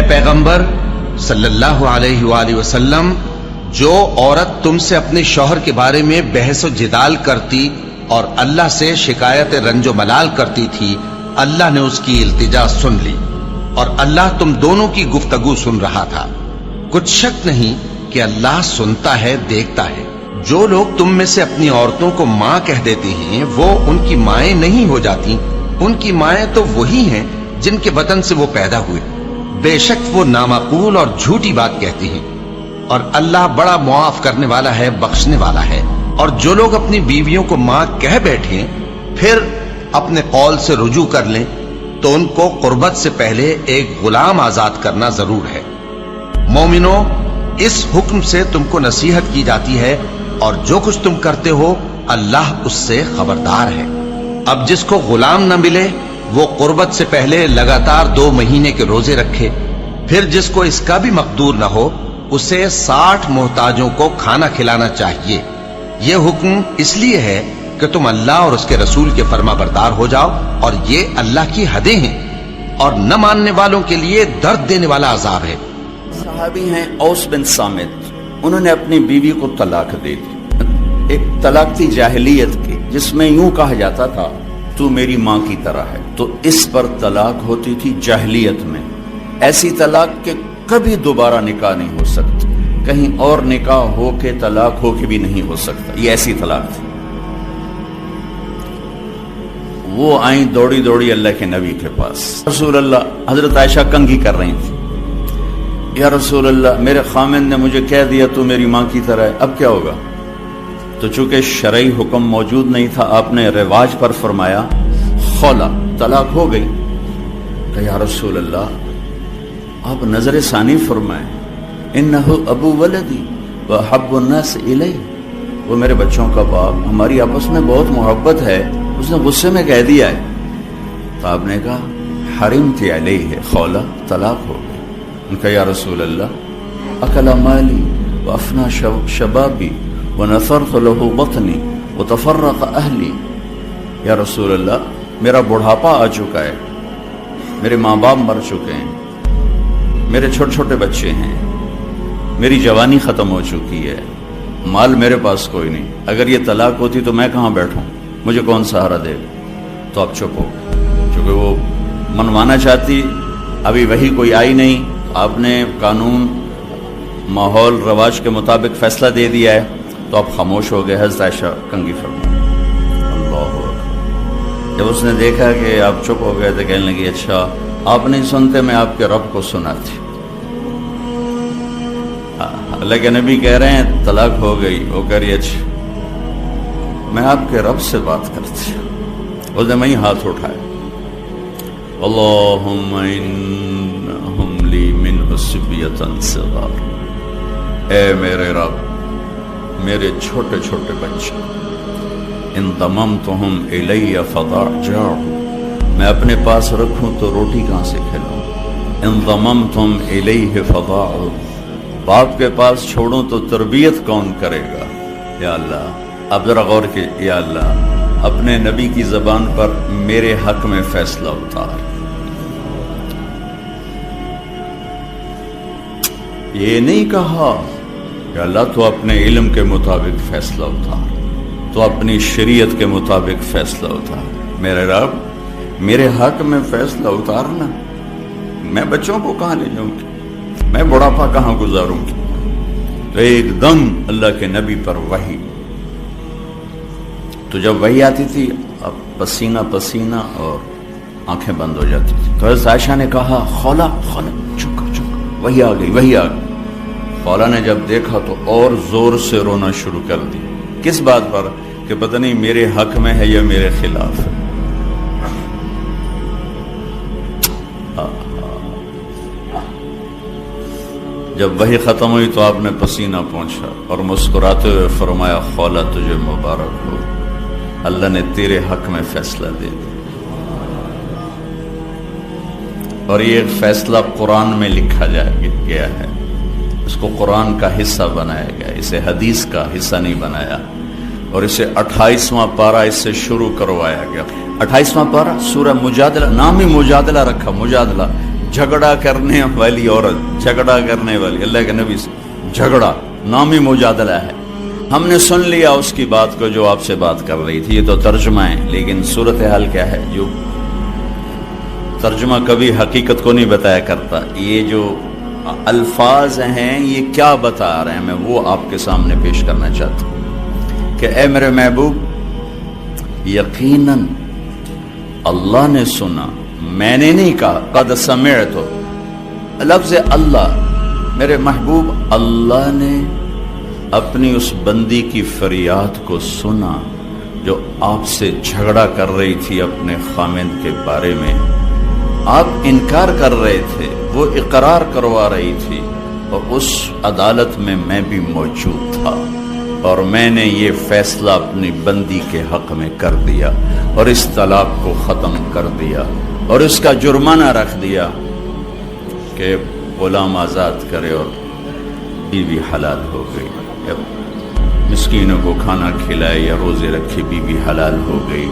پیغمبر صلی اللہ علیہ وآلہ وسلم، جو عورت تم سے اپنے شوہر کے بارے میں بحث و جدال کرتی اور اللہ سے شکایت رنج و ملال کرتی تھی، اللہ نے اس کی التجا سن لی اور اللہ تم دونوں کی گفتگو سن رہا تھا۔ کچھ شک نہیں کہ اللہ سنتا ہے، دیکھتا ہے۔ جو لوگ تم میں سے اپنی عورتوں کو ماں کہہ دیتے ہیں وہ ان کی مائیں نہیں ہو جاتی، ان کی مائیں تو وہی ہیں جن کے بطن سے وہ پیدا ہوئے۔ بے شک وہ نامعقول اور جھوٹی بات کہتی ہیں، اور اللہ بڑا معاف کرنے والا ہے، بخشنے والا ہے۔ اور جو لوگ اپنی بیویوں کو ماں کہہ بیٹھیں پھر اپنے قول سے رجوع کر لیں تو ان کو قربت سے پہلے ایک غلام آزاد کرنا ضرور ہے۔ مومنو، اس حکم سے تم کو نصیحت کی جاتی ہے اور جو کچھ تم کرتے ہو اللہ اس سے خبردار ہے۔ اب جس کو غلام نہ ملے وہ قربت سے پہلے لگاتار 2 مہینے کے روزے رکھے، پھر جس کو اس کا بھی مقدور نہ ہو اسے 60 محتاجوں کو کھانا کھلانا چاہیے۔ یہ حکم اس لیے ہے کہ تم اللہ اور اس کے رسول کے فرما بردار ہو جاؤ، اور یہ اللہ کی حدیں ہیں، اور نہ ماننے والوں کے لیے درد دینے والا عذاب ہے۔ صحابی ہیں اوس بن صامت، انہوں نے اپنی بیوی کو طلاق دے دی۔ ایک طلاق تھی جاہلیت کی جس میں یوں کہا جاتا تھا تو میری ماں کی طرح ہے، تو اس پر طلاق ہوتی تھی جاہلیت میں۔ ایسی طلاق کہ کبھی دوبارہ نکاح نہیں ہو سکتی، کہیں اور نکاح ہو کے طلاق ہو کے بھی نہیں ہو سکتا، یہ ایسی طلاق تھی۔ وہ آئیں دوڑی دوڑی اللہ کے نبی کے پاس، رسول اللہ، حضرت عائشہ کنگھی کر رہی تھی، یا رسول اللہ میرے خامن نے مجھے کہہ دیا تو میری ماں کی طرح ہے، اب کیا ہوگا؟ تو چونکہ شرعی حکم موجود نہیں تھا آپ نے رواج پر فرمایا خولا، طلاق ہو گئی۔ کہ یا رسول اللہ آپ نظر ثانی فرمائیں، انہو ابو ولدی وحب الناس الی، وہ میرے بچوں کا باپ، ہماری آپس میں بہت محبت ہے، اس نے غصے میں کہہ دیا ہے۔ تو آپ نے کہا حرمت علیہ، خولا، طلاق ہو گئی۔ ان کا یا رسول اللہ اکل مالی وافنا شبابی ونثرت له بطنی وتفرق اہلی، یا رسول اللہ میرا بڑھاپا آ چکا ہے، میرے ماں باپ مر چکے ہیں، میرے چھوٹے چھوٹے بچے ہیں، میری جوانی ختم ہو چکی ہے، مال میرے پاس کوئی نہیں، اگر یہ طلاق ہوتی تو میں کہاں بیٹھوں، مجھے کون سہارا دے گا؟ تو آپ چپ ہو، چونکہ وہ منوانا چاہتی، ابھی وہی کوئی آئی نہیں، آپ نے قانون ماحول رواج کے مطابق فیصلہ دے دیا ہے، تو آپ خاموش ہو گئے۔ حضرت عائشہ کنگھی فرمائیں، اللہ اکبر۔ جب اس نے دیکھا کہ آپ چپ ہو گئے تو کہنے لگی اچھا آپ نہیں سنتے، میں آپ کے رب کو سناتی۔ اللہ کے نبی کہہ رہے ہیں طلاق ہو گئی، وہ کہہ رہی اچھا میں آپ کے رب سے بات کرتی ہوں۔ اس نے وہیں ہاتھ اٹھائے، اللہم انہم لی منہ صبیۃ صغار، اے میرے رب میرے چھوٹے چھوٹے بچے، ان ضممتہم الی فضاجعہم، میں اپنے پاس رکھوں تو روٹی کہاں سے کھلاؤں، ان ضممتم الیہ فضاعہ، باپ کے پاس چھوڑوں تو تربیت کون کرے گا؟ یا اللہ اب ذرا غور کی، یا اللہ اپنے نبی کی زبان پر میرے حق میں فیصلہ اتار۔ یہ نہیں کہا کہ اللہ تو اپنے علم کے مطابق فیصلہ اتار، تو اپنی شریعت کے مطابق فیصلہ اتار۔ میرے رب میرے حق میں فیصلہ اتارنا، میں بچوں کو کہاں لے جاؤں گی، میں بڑھاپا کہاں گزاروں گی؟ تو ایک دم اللہ کے نبی پر وحی، تو جب وحی آتی تھی اب پسینہ پسینہ اور آنکھیں بند ہو جاتی تھی۔ تو حضرت عائشہ نے کہا خولا خولا، چپ وحی آ گئی، وحی آ گئی۔ خولا نے جب دیکھا تو اور زور سے رونا شروع کر دی، کس بات پر کہ پتہ نہیں میرے حق میں ہے یا میرے خلاف ہے۔ جب وحی ختم ہوئی تو آپ نے پسینہ پہنچا اور مسکراتے ہوئے فرمایا خولا تجھے مبارک ہو، اللہ نے تیرے حق میں فیصلہ دے دیا۔ اور یہ ایک فیصلہ قرآن میں لکھا گیا ہے، اس کو قرآن کا حصہ بنایا گیا، اسے حدیث کا حصہ نہیں بنایا، اور اسے 28واں پارہ اس سے شروع کروایا گیا۔ 28واں پارہ سورہ مجادلہ، نام ہی مجادلہ رکھا، مجادلہ، جھگڑا کرنے والی عورت، جھگڑا کرنے والی، اللہ کے نبی سے جھگڑا نامی مجادلہ ہے. ہم نے سن لیا اس کی بات کو جو آپ سے بات کر رہی تھی، یہ تو ترجمہ ہے، لیکن صورتحال کیا ہے؟ جو ترجمہ کبھی حقیقت کو نہیں بتایا کرتا. یہ جو الفاظ ہیں یہ کیا بتا رہے ہیں، میں وہ آپ کے سامنے پیش کرنا چاہتا ہوں کہ اے میرے محبوب، یقیناً اللہ نے سنا، میں نے نہیں کہا. قد سمعت، لفظ اللہ، میرے محبوب اللہ نے اپنی اس بندی کی فریاد کو سنا جو آپ سے جھگڑا کر رہی تھی اپنے خامند کے بارے میں. آپ انکار کر رہے تھے، وہ اقرار کروا رہی تھی، اور اس عدالت میں میں بھی موجود تھا، اور میں نے یہ فیصلہ اپنی بندی کے حق میں کر دیا اور اس طلاق کو ختم کر دیا اور اس کا جرمانہ رکھ دیا کہ غلام آزاد کرے اور بیوی حلال ہو گئی، مسکینوں کو کھانا کھلائے یا روزے رکھے بیوی حلال ہو گئی.